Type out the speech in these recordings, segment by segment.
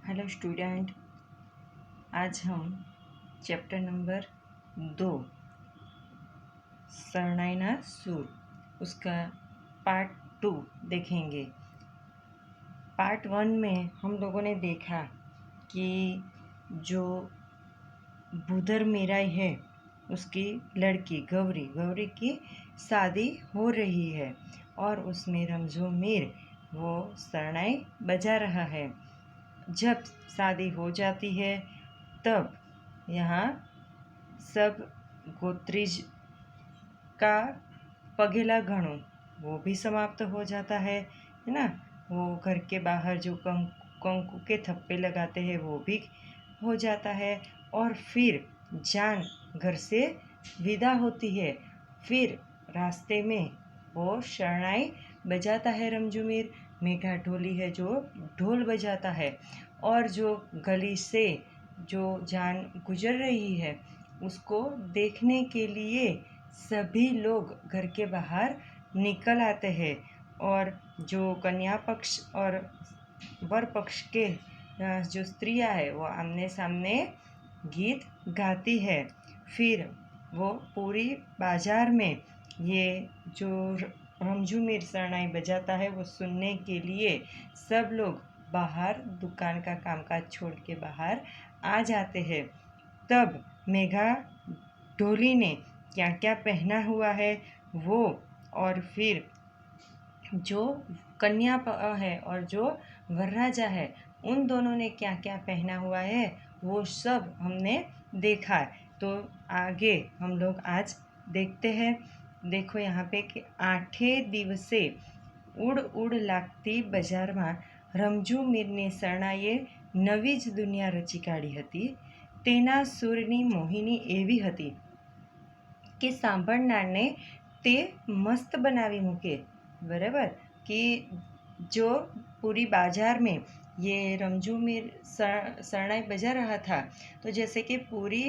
Hello student, आज हम chapter number 2 शरणाईना सुर उसका पार्ट 2 देखेंगे। पार्ट 1 में हम लोगों ने देखा कि जो बुधर मीराई है उसकी लड़की गौरी की शादी हो रही है और उसमें रमजू मीर वो शरणाई बजा रहा है। जब शादी हो जाती है तब यहाँ सब गोत्रीज का पगेला गणों वो भी समाप्त हो जाता है ना। वो घर के बाहर जो कंकु के थप्पे लगाते हैं वो भी हो जाता है और फिर जान घर से विदा होती है। फिर रास्ते में वो शरणाई बजाता है रमजूमीर। मेघा ढोली है जो ढोल बजाता है और जो गली से जो जान गुजर रही है उसको देखने के लिए सभी लोग घर के बाहर निकल आते हैं और जो कन्या पक्ष और वर पक्ष के जो स्त्रियां है वो आमने सामने गीत गाती है। फिर वो पूरी बाजार में ये जो रमजूमीर शरणाई बजाता है वो सुनने के लिए सब लोग बाहर दुकान का कामकाज छोड़ के बाहर आ जाते हैं। तब मेघा ढोली ने क्या क्या पहना हुआ है वो और फिर जो कन्या है और जो वरराजा है उन दोनों ने क्या क्या पहना हुआ है वो सब हमने देखा है। तो आगे हम लोग आज देखते हैं। देखो यहाँ पे कि 8 દિવસે ઉડ ઉડ લાગતી બજારમાં રમજુ મીરને શરણાઈએ નવી જ દુનિયા રચી કાઢી હતી। તેના સૂરની મોહિની એવી હતી કે સાંભળનારને તે મસ્ત બનાવી મૂકે। बराबर कि जो पूरी बाजार में ये रमजू मीर शरणाई बजा रहा था तो जैसे कि पूरी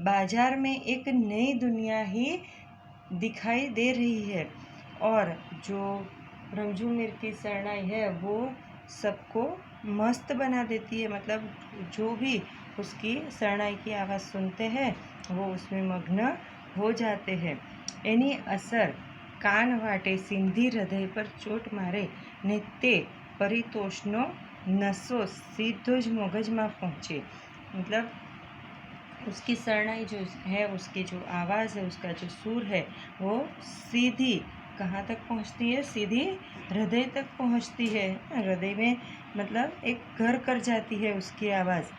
बाजार में एक नई दुनिया ही दिखाई दे रही है और जो रमजू मीर की शरणाई है वो सबको मस्त बना देती है। मतलब जो भी उसकी शरणाई की आवाज़ सुनते हैं वो उसमें मग्न हो जाते हैं। एनी असर कान वाटे सिंधी हृदय पर चोट मारे ने ते परितोषनो नशो सीधो ज मगज में पहुँचे। मतलब उसकी शरणाई जो है उसकी जो आवाज़ है उसका जो सुर है वो सीधी कहाँ तक पहुँचती है, सीधी हृदय तक पहुँचती है। हृदय में मतलब एक घर कर जाती है उसकी आवाज़।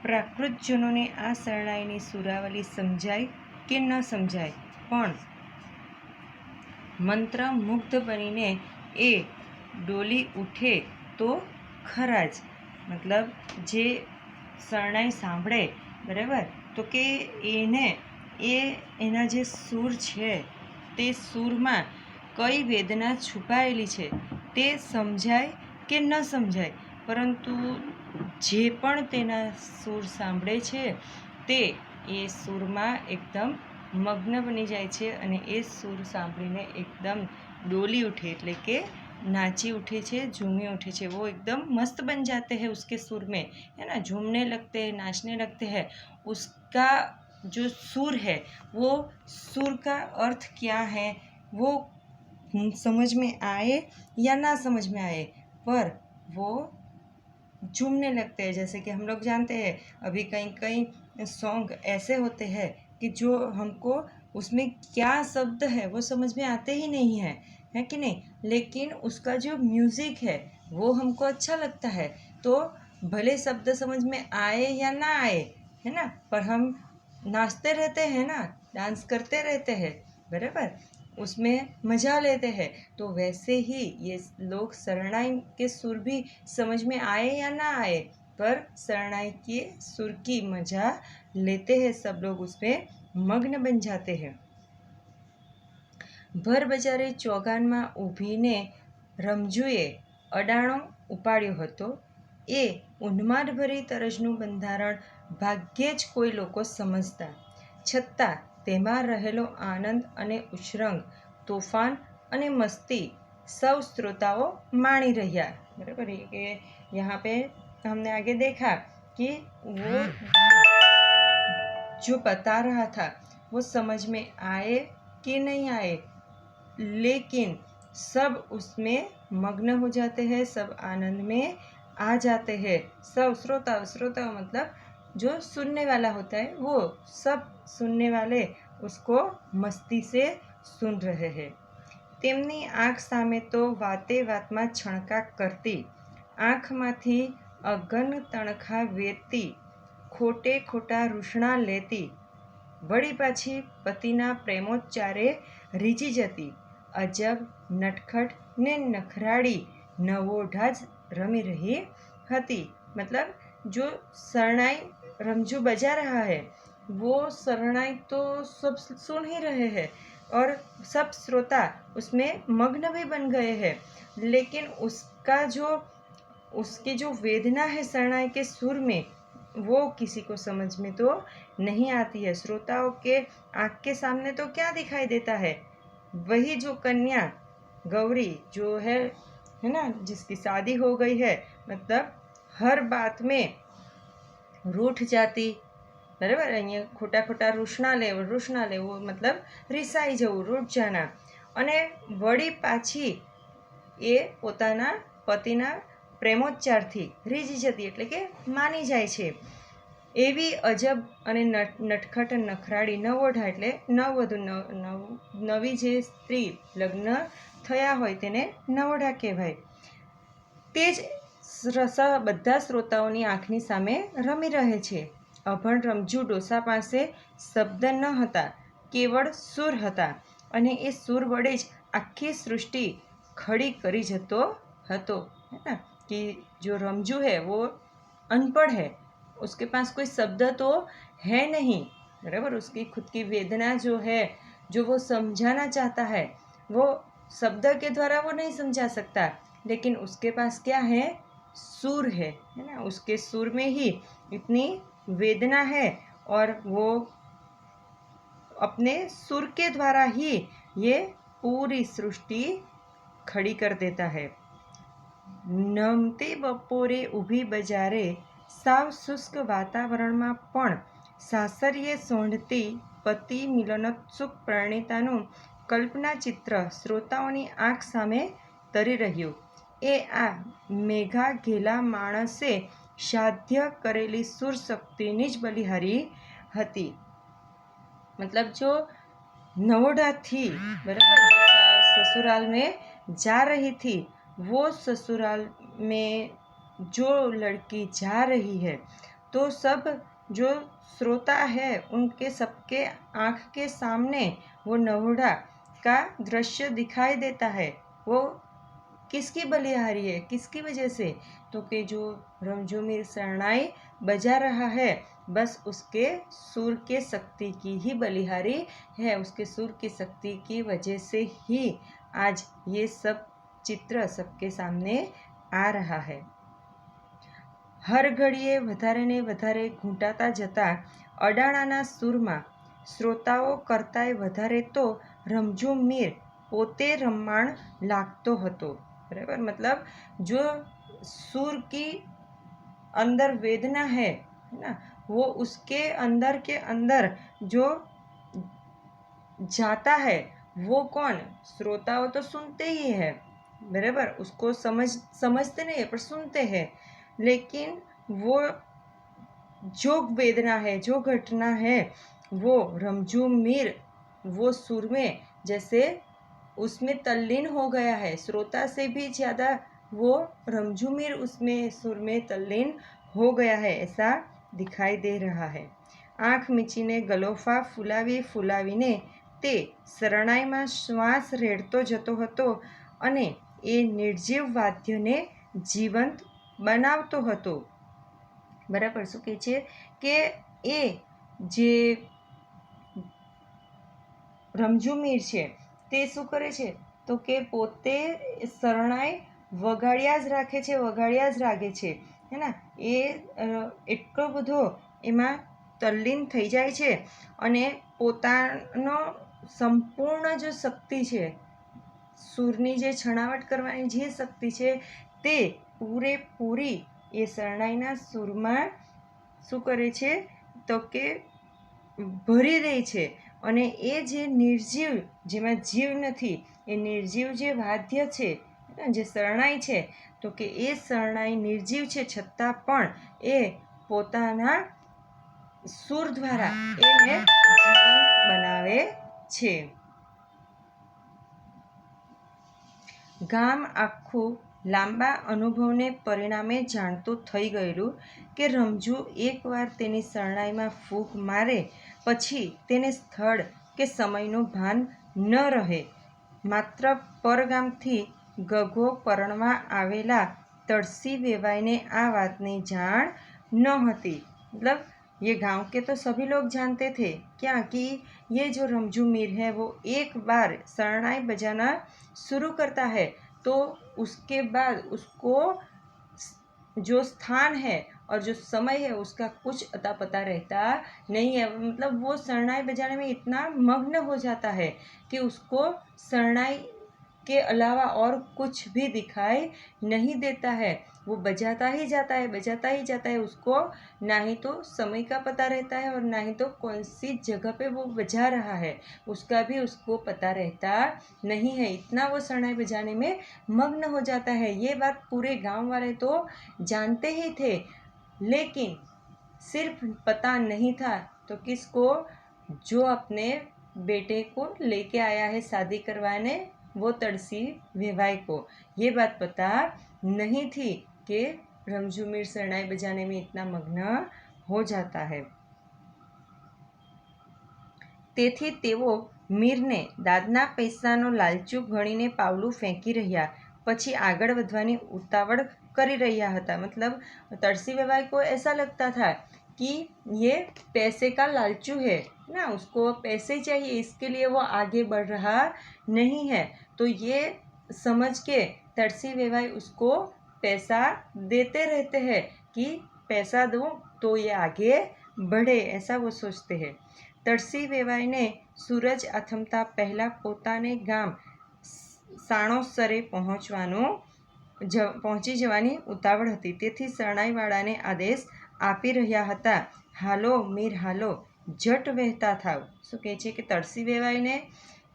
प्राकृतजनोने आ शरणाईनी सुरावली समझाई कि न समझाय पण मंत्र मुग्ध बनीने ए डोली उठे तो खरा ज। मतलब जे शरणाई सांभळे बराबर तो के एने एना जे सूर छे ते सूरमा कई वेदना छुपाયેલી છે તે સમજાય કે ન સમજાય પરંતુ જે પણ તેના सूर સાંભળે છે તે એ सूરમાં એકદમ મગ્ન બની જાય છે અને એ सूर સાંભળીને એકદમ डोली उठे એટલે કે नाची उठे छे, झूमे उठे छे। वो एकदम मस्त बन जाते हैं उसके सुर में, है ना, झूमने लगते हैं, नाचने लगते हैं। उसका जो सुर है वो सुर का अर्थ क्या है वो समझ में आए या ना समझ में आए पर वो झूमने लगते हैं। जैसे कि हम लोग जानते हैं अभी कई सॉन्ग ऐसे होते हैं कि जो हमको उसमें क्या शब्द है वो समझ में आते ही नहीं है कि नहीं, लेकिन उसका जो म्यूज़िक है वो हमको अच्छा लगता है। तो भले शब्द समझ में आए या ना आए, है ना, पर हम नाचते रहते हैं ना, डांस करते रहते हैं, बराबर, उसमें मज़ा लेते हैं। तो वैसे ही ये लोग शरणाई के सुर भी समझ में आए या ना आए पर शरणाई के सुर की मज़ा लेते हैं सब लोग, उसमें मग्न बन जाते हैं। भर बजारे ચોગાનમાં ઊભીને રમજુએ અડાણો ઉપાડ્યો હતો। એ ઉન્માદભરી તરજનું બંધારણ ભાગ્યે જ કોઈ લોકો સમજતા, છતાં તેમાં રહેલો આનંદ અને ઉછરંગ, તોફાન અને મસ્તી સૌ શ્રોતાઓ માણી રહ્યા। बराबर है कि यहाँ पे हमने आगे देखा कि वो जो बता रहा था वो समझ में आए कि नहीं आए, लेकिन सब उसमें मग्न हो जाते हैं, सब आनंद में आ जाते हैं। सब श्रोता मतलब जो सुनने वाला होता है, वो सब सुनने वाले उसको मस्ती से सुन रहे हैं। તેમની આંખ સામે તો વાતે વાતમાં છણકા કરતી, આંખમાંથી અગન તણખા વેરતી, ખોટે ખોટા રૂષણા લેતી, વળી પાછી પતિના પ્રેમોચ્ચારે રીઝી જતી, અજબ નટખટ ને નખરાળી નવોઢા જ રમી रही હતી। मतलब जो शरणाई रमजू बजा रहा है, वो शरणाई तो सब सुन ही रहे हैं और सब श्रोता उसमें मग्न भी बन गए हैं, लेकिन उसकी जो वेदना है शरणाई के सुर में, वो किसी को समझ में तो नहीं आती है। श्रोताओं के आँख के सामने तो क्या दिखाई देता है, वही जो कन्या गौरी जो है ना, जिसकी शादी हो गई है, मतलब हर बात में रूठ जाती, बराबर। અહીંયા ખોટા ખોટા રૂષણા લેવો मतलब રીસાઈ જવું, રૂઠ જાના, અને વળી પાછી એ પોતાના પતિના પ્રેમોચ્ચારથી રીઝી જતી, એટલે કે માની જાય છે। એવી અજબ અને નટખટ નખરાળી નવોઢા એટલે નવવધુ, નવી જે સ્ત્રી લગ્ન થયા હોય તેને નવોઢા કહેવાય। તે જ બધા શ્રોતાઓની આંખની સામે રમી રહે છે। અભણ રમજુ ડોસા પાસે શબ્દ ન હતા, કેવળ સુર હતા, અને એ સુર વડે જ આખી સૃષ્ટિ ખડી કરી જતો હતો, है ना। कि जो रमजू है वो अनपढ़ है, उसके पास कोई शब्द तो है नहीं, बराबर। उसकी खुद की वेदना जो है, जो वो समझाना चाहता है, वो शब्द के द्वारा वो नहीं समझा सकता, लेकिन उसके पास क्या है, सुर है ना। उसके सुर में ही इतनी वेदना है और वो अपने सुर के द्वारा ही ये पूरी सृष्टि खड़ी कर देता है। નમતે બપોરે ઊભી બજારે સાવ શુષ્ક વાતાવરણમાં પણ સાસરીએ સોંઢતી પતિ મિલનોત્સુક પરિણીતાનું કલ્પના ચિત્ર શ્રોતાઓની આંખ સામે તરી રહ્યું। એ આ મેઘા ઘેલા માણસે સાધ્ય કરેલી સુર શક્તિની જ બલિહારી હતી। मतलब जो नवोढा थी, बराबर, ससुराल में जा रही थी, वो ससुराल में जो लड़की जा रही है, तो सब जो श्रोता है उनके सबके आँख के सामने वो नवोढा का दृश्य दिखाई देता है। वो किसकी बलिहारी है, किसकी वजह से, तो कि जो रमजू मीर शरणाई बजा रहा है, बस उसके सुर के शक्ति की ही बलिहारी है। उसके सुर की शक्ति की वजह से ही आज ये सब चित्र सबके सामने आ रहा है। हर घड़िए વધારે ને વધારે ઘૂંટાતા જતા અડાણાના સૂરમાં શ્રોતાઓ કરતાંય વધારે તો રમજુ મીર પોતે રમમાણ લાગતો હતો, बराबर। मतलब जो सुर की अंदर वेदना है ना, वो उसके अंदर के अंदर जो जाता है, वो कौन, श्रोताओं तो सुनते ही है, बराबर। उसको समझते नहीं है पर सुनते हैं, लेकिन वो जो वेदना है, जो घटना है, वो रमजू मीर वो सुर में जैसे उसमें तल्लीन हो गया है। श्रोता से भी ज़्यादा वो रमजू मीर उसमें सुर में तल्लीन हो गया है, ऐसा दिखाई दे रहा है। आँख મીચીને ગલોફા ફૂલાવીને તે શરણાઈમાં શ્વાસ રેડતો જતો હતો અને એ નિર્જીવ વાદ્યને જીવંત બનાવતો હતો, બરાબર। શું કહે છે કે એ જે રમજુ મીર છે તે શું કરે છે, તો કે પોતે શરણાઈ વગાડ્યા જ રાખે છે, હે ના। એ એટલો બધો એમાં તલ્લીન થઈ જાય છે અને પોતાનો સંપૂર્ણ જે શક્તિ છે, સૂરની જે છણાવટ કરવાની જે શક્તિ છે, તે પૂરેપૂરી એ શરણાઈના સૂરમાં શું કરે છે તો કે ભરી દે છે. અને એ જે નિર્જીવ, જેમાં જીવ નથી, એ નિર્જીવ જે વાદ્ય છે, જે શરણાઈ છે, તો કે એ શરણાઈ નિર્જીવ છે છતાં પણ એ પોતાના સૂર દ્વારા એને જીવંત બનાવે છે. ગામ આખું લાંબા અનુભવને પરિણામે જાણતું થઈ ગયેલું કે રમઝુ એકવાર તેની શરણાઈમાં ફૂંક મારે પછી તેને સ્થળ કે સમયનું ભાન ન રહે. માત્ર પરગામથી ગઘો પરણવા આવેલા તળસી વેવાઈને આ વાતની જાણ નહોતી. मतलब ये गांव के तो सभी लोग जानते थे क्या कि ये जो रमझू मीर है वो एक बार शरणाई बजाना शुरू करता है तो उसके बाद उसको जो स्थान है और जो समय है उसका कुछ अता पता रहता नहीं है. मतलब वो शरणाई बजाने में इतना मग्न हो जाता है कि उसको शरणाई के अलावा और कुछ भी दिखाई नहीं देता है. वो बजाता ही जाता है, बजाता ही जाता है. उसको ना ही तो समय का पता रहता है और ना ही तो कौन सी जगह पे वो बजा रहा है उसका भी उसको पता रहता नहीं है. इतना वो शरणाई बजाने में मग्न हो जाता है. ये बात पूरे गांव वाले तो जानते ही थे, लेकिन सिर्फ पता नहीं था तो किसको, जो अपने बेटे को लेके आया है शादी करवाने, वो तड़सी वेवाई को ये बात पता नहीं थी कि रमझू मीर शरणाई बजाने में इतना मग्न हो जाता है. તેથી તેઓ મીરને દાદના પૈસાનો લાલચુ ગણીને પાવલું ફેંકી રહ્યા પછી આગળ વધવાની ઉતાવળ કરી રહ્યા હતા. मतलब तड़सी वेवाई को ऐसा लगता था कि ये पैसे का लालचू है ना, उसको पैसे चाहिए, इसके लिए वो आगे बढ़ रहा नहीं है. तो ये समझ के तड़सी वेवाई उसको पैसा देते रहते हैं कि पैसा दूँ तो ये आगे बढ़े, ऐसा वो सोचते हैं. તળસી વેવાઈને સૂરજ આથમતા પહેલાં પોતાને ગામ સાણોસરે પહોંચી જવાની ઉતાવળ હતી. તેથી શરણાઈવાળાને આદેશ આપી રહ્યા હતા, હાલો મીર હાલો, જટ વહેતા થાવ. શું કહે છે કે તળસી વેવાઈને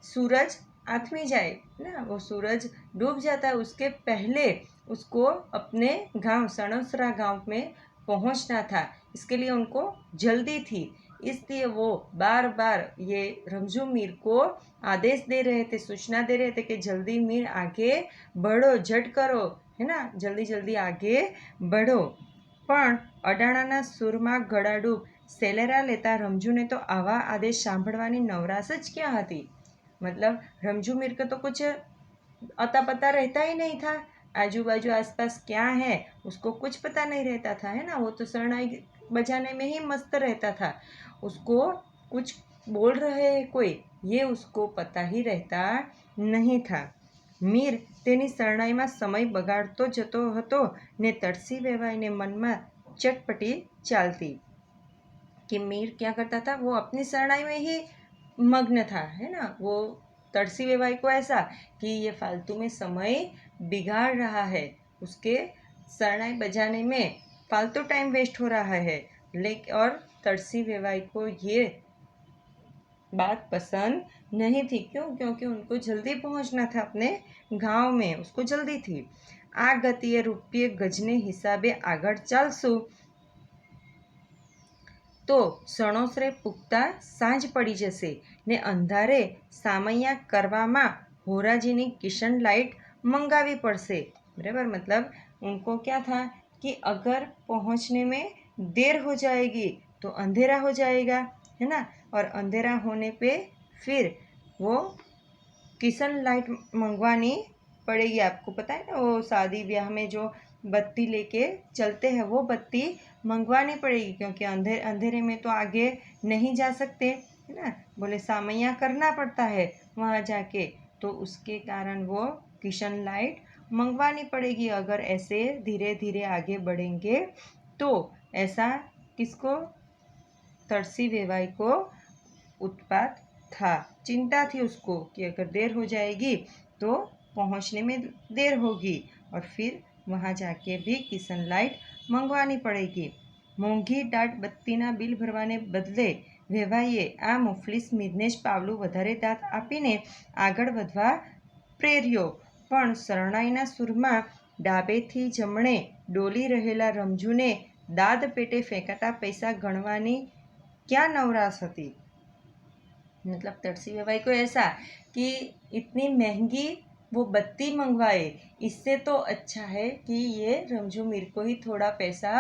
सूरज आथमी जाए ना, वो सूरज डूब जाता है उसके पहले उसको अपने गांव सणोसरा गांव में पहुंचना था. इसके लिए उनको जल्दी थी, इसलिए वो बार बार ये रमझू मीर को आदेश दे रहे थे, सूचना दे रहे थे कि जल्दी मीर आगे बढ़ो, झट करो, है ना, जल्दी जल्दी आगे बढ़ो. પણ અડાણાના સૂરમાં ગળાડૂબ સેલેરા લેતા રમઝૂને તો આવા આદેશ સાંભળવાની નવરાશ જ ક્યાં હતી. मतलब रमझू मीर को तो कुछ अता पता रहता ही नहीं था, आजू बाजू आसपास क्या है उसको कुछ पता नहीं रहता था, है ना. वो तो शरणाई बजाने में ही मस्त रहता था, उसको कुछ बोल रहे हैं कोई ये उसको पता ही रहता नहीं था. मीर तेनी शरणाईમાં સમય બગાડતો જતો હતો ને તળસી વેવાઈને મનમાં ચટપટી ચાલતી कि मीर क्या करता था, वो अपनी शरणाई में ही मग्न था, है ना. वो तड़सी वेवाई को ऐसा कि ये फालतू में समय बिगाड़ रहा है, उसके शरणाई बजाने में फालतू टाइम वेस्ट हो रहा है. लेकिन और तड़सी वेवाई को ये बात पसंद नहीं थी. क्यों? क्योंकि उनको जल्दी पहुंचना था अपने गांव में, उसको जल्दी थी. आ गतिए રૂપિયે ગજને હિસાબે આગળ ચાલશું તો સણોસરે પૂગતા સાંજ પડી જશે ને અંધારે સામૈયા કરવામાં હોરાજીની કિશન લાઇટ મંગાવી પડશે. बराबर. मतलब उनको क्या था कि अगर पहुंचने में देर हो जाएगी तो अंधेरा हो जाएगा, है ना. और अंधेरा होने पे फिर वो किशन लाइट मंगवानी पड़ेगी. आपको पता है ना, वो शादी ब्याह में जो बत्ती लेके चलते हैं वो बत्ती मंगवानी पड़ेगी, क्योंकि अंधेरे में तो आगे नहीं जा सकते, है ना. बोले सामैया करना पड़ता है वहाँ जाके, तो उसके कारण वो किशन लाइट मंगवानी पड़ेगी. अगर ऐसे धीरे धीरे आगे बढ़ेंगे तो ऐसा किसको, तड़सी वेवाई को उत्पात था, चिंता थी उसको कि अगर देर हो जाएगी तो पहुंचने में देर होगी और फिर वहाँ जाके भी किशन लाइट मंगवानी पड़ेगी। મોંઘી દાટ બત્તીના બિલ ભરવાને બદલે વેવાઈએ આ મુફલીસ મીરને જ પાવલું વધારે દાંત આપીને આગળ વધવા પ્રેર્યો. પણ શરણાઈના સૂરમાં ડાબેથી જમણે ડોલી રહેલા રમજૂને દાદ પેટે ફેંકાતા પૈસા ગણવાની क्या नवराश હતી। मतलब तरसी वेवाई को ऐसा कि इतनी महंगी वो बत्ती मंगवाए, इससे तो अच्छा है कि ये रमजू मीर को ही थोड़ा पैसा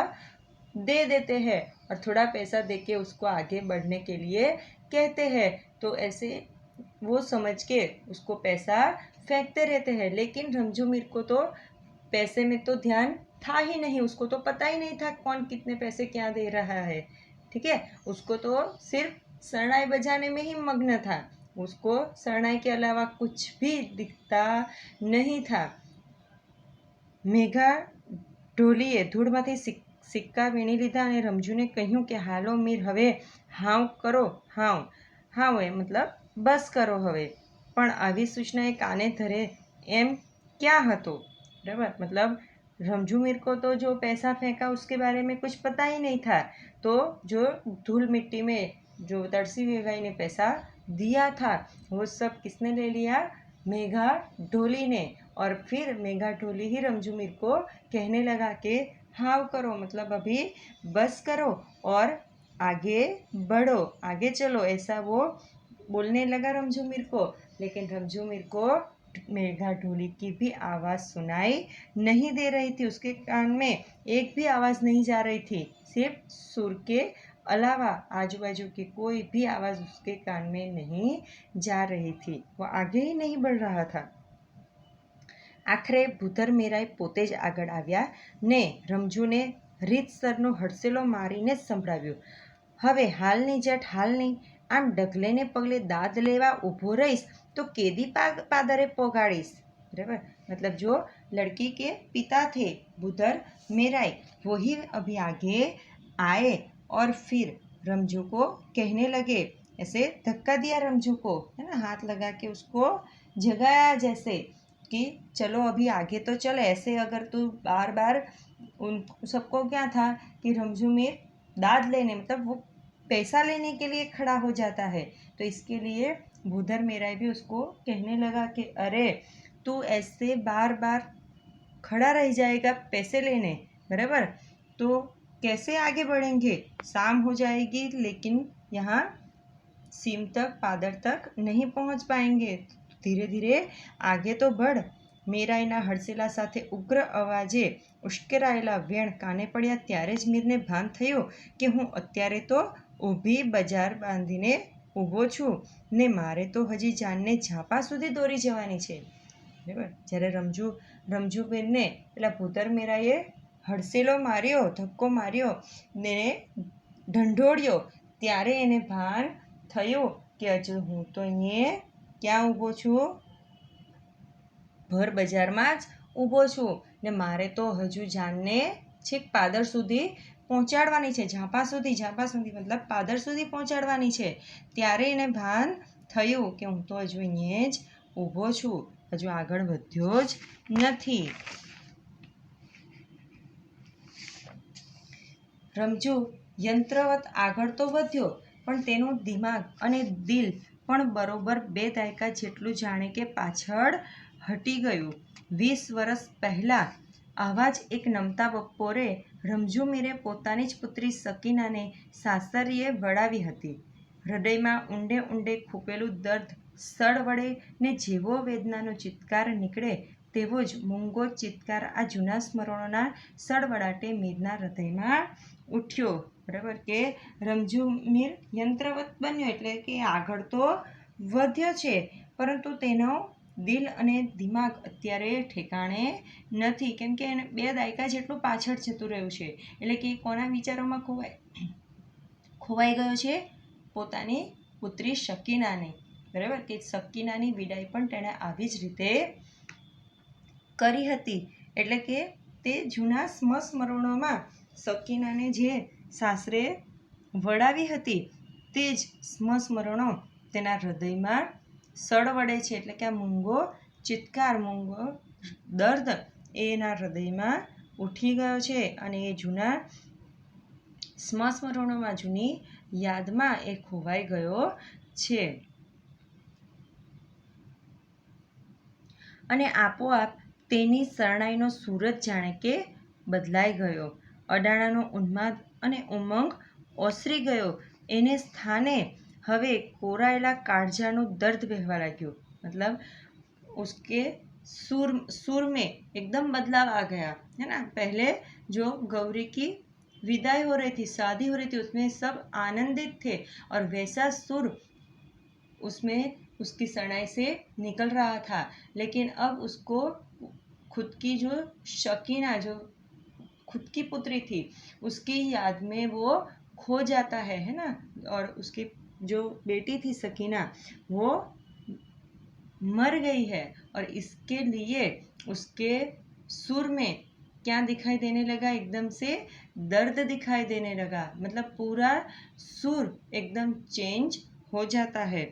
दे देते हैं और थोड़ा पैसा देके उसको आगे बढ़ने के लिए कहते हैं। तो ऐसे वो समझ के उसको पैसा फेंकते रहते हैं। लेकिन रमजू मीर को तो पैसे में तो ध्यान था ही नहीं, उसको तो पता ही नहीं था कौन कितने पैसे क्या दे रहा है। ठीक है, उसको तो सिर्फ शरणाई बजाने में ही मग्न था, उसको शरणाई के अलावा कुछ भी दिखता नहीं था। મેઘા ઢોલીએ ધૂળમાંથી સિક્કા વીણી લીધા અને રમજૂને કહ્યું કે હાલો મીર, હવે હાવ કરો, હાવ એ મતલબ બસ કરો હવે। પણ આવી સૂચના એ કાને ધરે એમ ક્યાં હતો, बराबर। मतलब रमजू मीर को तो जो पैसा फेंका उसके बारे में कुछ पता ही नहीं था। तो जो धूल मिट्टी में जो तरसी वेवाई ने पैसा दिया था वो सब किसने ले लिया, मेघा ढोली ने। और फिर मेघा ढोली ही रमजू मीर को कहने लगा कि हाव करो, मतलब अभी बस करो और आगे बढ़ो, आगे चलो, ऐसा वो बोलने लगा रमजू मीर को। लेकिन रमजू मीर को मेघा ढोली की भी आवाज़ सुनाई नहीं दे रही थी, उसके कान में एक भी आवाज़ नहीं जा रही थी, सिर्फ सुर के अलावा आजू बाजू की कोई भी आवाज़ उसके कान में नहीं जा रही थी, वो आगे ही नहीं बढ़ रहा था। आखरे भूधर मेराए पोते ज આગળ આવ્યા ને રમજૂને રીતસરનો હડસેલો મારીને જ સંભળાવ્યું, હવે હાલની જટ હાલની, આમ ડગલે ને પગલે દાદ લેવા ઊભો રહીશ तो केदी पादरे पोगाड़ीस, बराबर। मतलब जो लड़की के पिता थे भूधर मेराई, वो ही अभी आगे आए और फिर रमजू को कहने लगे, ऐसे धक्का दिया रमजू को, है ना, हाथ लगा के उसको जगाया जैसे कि चलो अभी आगे तो चल। ऐसे अगर तू बार बार उन सबको क्या था कि रमजू मीर दाद लेने, मतलब वो पैसा लेने के लिए खड़ा हो जाता है, तो इसके लिए भूधर मेराई भी उसको कहने लगा कि अरे तू ऐसे बार बार खड़ा रह जाएगा पैसे लेने, बराबर, तो कैसे आगे बढ़ेंगे, शाम हो जाएगी लेकिन यहाँ सीम तक पादर तक नहीं पहुँच पाएंगे, धीरे धीरे आगे तो बढ़। મેરાઈના હડસેલા સાથે ઉગ્ર અવાજે ઉશ્કેરાયેલા વેણ કાને પડ્યા ત્યારે જ મીરને ભાન થયું કે હું અત્યારે તો ઊભી બજાર બાંધીને ઊભો છું ને મારે તો હજી જાનને ઝાપા સુધી દોરી જવાની છે, બરાબર। જ્યારે રમજુ બેનને પેલા ભૂધર મેરાએ હડસેલો માર્યો, ધક્કો માર્યો ને ઢંઢોળ્યો ત્યારે એને ભાન થયું કે હજુ હું તો અહીંયા ક્યાં ઊભો છું, ભર બજારમાં જ ઊભો છું ને મારે તો હજુ જાનને છેક પાદર સુધી પહોંચાડવાની છે, ઝાપા સુધી મતલબ પાદર સુધી પહોંચાડવાની છે। ત્યારે એને ભાન થયું કે હું તો હજુ અહીંયા જ ઊભો છું, હજુ આગળ વધ્યો જ નથી। રમજુ યંત્રવત આગળ તો વધ્યો પણ તેનું દિમાગ અને દિલ પણ બરોબર 2 દાયકા જેટલું જાણે કે પાછળ હટી ગયું। 20 વર્ષ પહેલાં આવા જ એક નમતા બપોરે રમજુ મીરે પોતાની જ પુત્રી સકીનાને સાસરીએ વળાવી હતી। હૃદયમાં ઊંડે ઊંડે ખૂપેલું દર્દ સળ વળે ને જેવો વેદનાનો ચિત્કાર નીકળે તેવો જ મૂંગો ચિત્કાર આ જૂના સ્મરણોના સળવળાટે મીરના હૃદયમાં ઉઠ્યો, બરાબર। કે રમજુ મીર યંત્રવત બન્યો એટલે કે આગળ તો વધ્યો છે પરંતુ તેનો દિલ અને દિમાગ અત્યારે ઠેકાણે નથી, કેમ કે એને 2 દાયકા જેટલું પાછળ જતું રહ્યું છે। એટલે કે કોના વિચારોમાં ખોવાઈ ગયો છે, પોતાની પુત્રી શકીનાને, બરાબર। કે શકીનાની વિદાય પણ તેણે આવી જ રીતે કરી હતી। એટલે કે તે જૂના સ્મરણોમાં શકીનાને જે સાસરે વળાવી હતી તે જ સ્મરણો તેના હૃદયમાં સળવળે છે। એટલે કે આ મૂંગો ચિત્કાર, મૂંગો દર્દ એના હૃદયમાં ઉઠી ગયો છે અને એ જૂના સ્મરણોમાં જૂની યાદમાં એ ખોવાઈ ગયો છે. અને આપોઆપ તેની શરણાઈનો સૂર જ જાણે કે બદલાઈ ગયો. અડાણાનો ઉન્માદ અને ઉમંગ ઓસરી ગયો. એને સ્થાને હવે કોરાયેલા કાળજાનું દર્દ વહેવા લાગ્યું. मतलब उसके सुर में एकदम बदलाव आ गया है ना. पहले जो गौरी की विदाई हो रही थी, शादी हो रही थी, उसमें सब आनंदित थे और वैसा सुर उसमें उसकी शरणाई से निकल रहा था. लेकिन अब उसको खुद की जो शकीना, जो खुद की पुत्री थी, उसकी याद में वो खो जाता है ना. और उसकी जो बेटी थी सकीना, वो मर गई है और इसके लिए उसके सुर में क्या दिखाई देने लगा, एकदम से दर्द दिखाई देने लगा. मतलब पूरा सुर एकदम चेंज हो जाता है.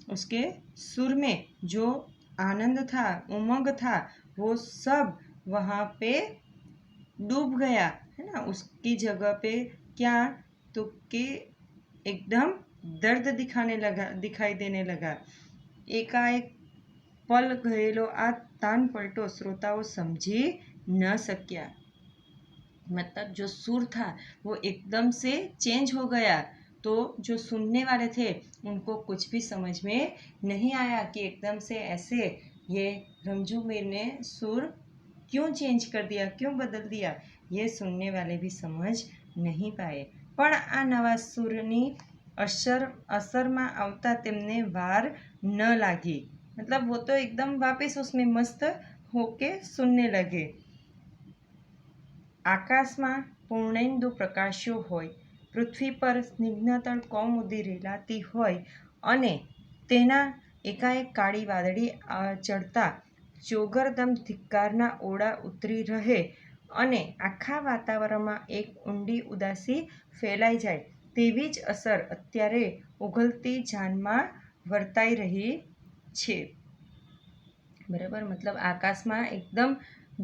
उसके सुर में जो आनंद था, उमंग था, वो सब वहाँ पे डूब गया है ना. उसकी जगह पे क्या, तो कि एकदम दर्द दिखाई देने लगा. एकाएक पल गયેલો આ તાન પલટો श्रोताओं समझी न सकिया. मतलब जो सुर था वो एकदम से चेंज हो गया. तो जो सुनने वाले थे उनको कुछ भी समझ में नहीं आया कि एकदम से ऐसे ये रमजू मीर ने सुर क्यों चेंज कर दिया, क्यों बदल दिया. ये सुनने वाले भी समझ नहीं पाए. પણ આ નવા સુરની અસરમાં આવતા તેમને વાર ન લાગી. मतलब वो तो एकदम वापस उसमें मस्त होके सुनने लगे. આકાશમાં પૂર્ણેન્દુ પ્રકાશ્યો હોય, પૃથ્વી પર સ્નિગ્ધતળ કૌમુદી રેલાતી હોય અને તેના એકાએક કાળી વાદળી ચડતા ચોગરદમ ધિક્કારના ઓળા ઉતરી રહે અને આખા વાતાવરણમાં એક ઊંડી ઉદાસી ફેલાઈ જાય, તેવી જ અસર અત્યારે ઉઘલતી જાનમાં વર્તાઈ રહી છે. બરાબર. મતલબ આકાશમાં એકદમ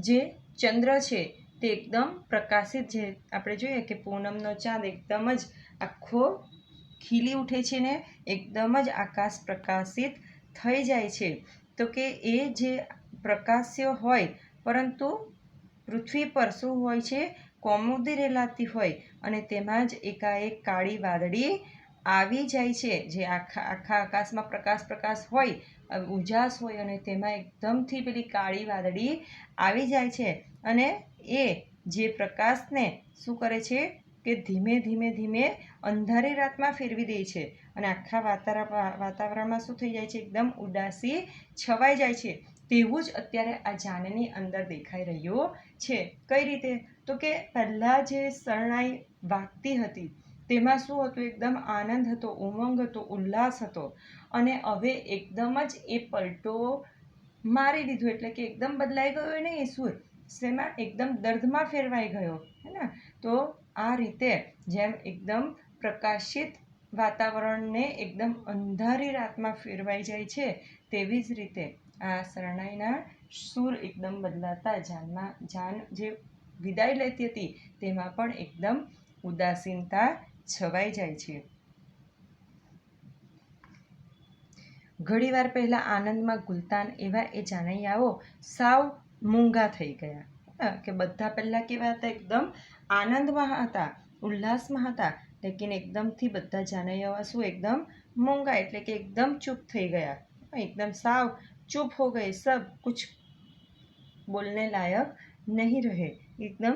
જે ચંદ્ર છે તે એકદમ પ્રકાશિત, જે આપણે જોઈએ કે પૂનમનો ચાંદ એકદમ જ આખો ખીલી ઉઠે છે ને એકદમ જ આકાશ પ્રકાશિત થઈ જાય છે. તો કે એ જે પ્રકાશ્ય હોય, પરંતુ પૃથ્વી પર શું હોય છે, કૌમુદી રેલાતી હોય અને તેમાં જ એકાએક કાળી વાદળી આવી જાય છે. જે આખા આકાશમાં પ્રકાશ હોય, ઉજાસ હોય અને તેમાં એકદમથી પેલી કાળી વાદળી આવી જાય છે અને એ જે પ્રકાશને શું કરે છે કે ધીમે ધીમે અંધારી રાતમાં ફેરવી દે છે અને આખા વાતાવરણમાં શું થઈ જાય છે, એકદમ ઉદાસી છવાઈ જાય છે. તેવું જ અત્યારે આ જાનની અંદર દેખાઈ રહ્યું છે. કઈ રીતે, તો કે પહેલાં જે શરણાઈ વાગતી હતી તેમાં શું હતું, એકદમ આનંદ હતો, ઉમંગ હતો, ઉલ્લાસ હતો અને હવે એકદમ જ એ પલટો મારી દીધો. એટલે કે એકદમ બદલાઈ ગયો ને એ સુર, શેમાં, એકદમ દર્દમાં ફેરવાઈ ગયો હે ને. તો આ રીતે જેમ એકદમ પ્રકાશિત વાતાવરણને એકદમ અંધારી રાતમાં ફેરવાઈ જાય છે, તેવી જ રીતે આ શરણાઈના સુર એકદમ બદલાતા જાન જે વિદાય લેતી હતી તેમાં પણ એકદમ ઉદાસીનતા છવાઈ જાય છે. ઘડીવાર પહેલાં આનંદમાં ગુલતાન એવા એ જાનૈયાઓ સાવ મૂંગા થઈ ગયા. કે બધા પહેલાં કેવા હતા, એકદમ આનંદમાં હતા, ઉલ્લાસમાં હતા, લેકિન એકદમથી બધા જાનૈયાઓ શું, એકદમ મૂંગા, એટલે કે એકદમ ચૂપ થઈ ગયા. एकदम साव चुप हो गए, सब कुछ बोलने लायक नहीं रहे, एकदम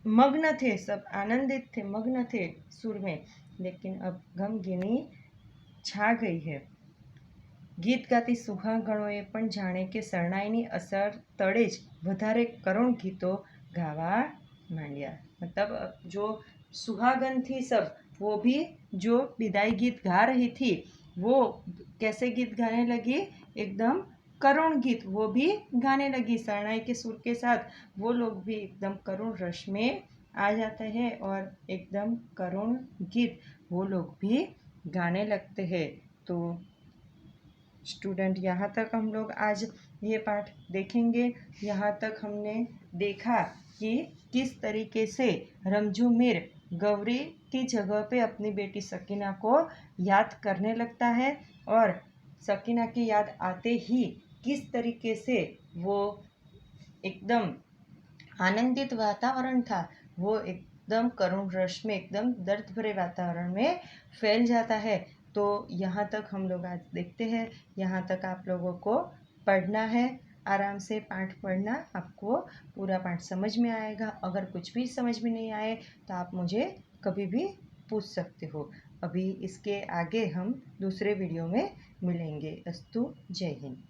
मग्न थे, सब आनंदित थे, मग्न थे सुर में. लेकिन अब गमगीनी छा गई है. ગીત ગાતી સુહાગણોએ પણ જાણે કે શરણાઈની અસર તળે જ વધારે કરુણ ગીતો ગાવા માંડ્યા. मतलब जो सुहागन थी सब, वो भी जो विदाई गीत गा रही थी वो कैसे गीत गाने लगी, एकदम करुण गीत वो भी गाने लगी. शरणाई के सुर के साथ वो लोग भी एकदम करुण रस में आ जाते हैं और एकदम करुण गीत वो लोग भी गाने लगते हैं. तो स्टूडेंट, यहाँ तक हम लोग आज ये पाठ देखेंगे। यहाँ तक हमने देखा कि किस तरीके से रमजू मीर गौरी की जगह पे अपनी बेटी सकीना को याद करने लगता है और सकीना की याद आते ही किस तरीके से वो एकदम आनंदित वातावरण था, वो एकदम करुण रस में, एकदम दर्द भरे वातावरण में फैल जाता है। तो यहाँ तक हम लोग आज देखते हैं। यहाँ तक आप लोगों को पढ़ना है, आराम से पाठ पढ़ना, आपको पूरा पाठ समझ में आएगा। अगर कुछ भी समझ में नहीं आए तो आप मुझे कभी भी पूछ सकते हो। अभी इसके आगे हम दूसरे वीडियो में मिलेंगे। अस्तु, जय हिंद।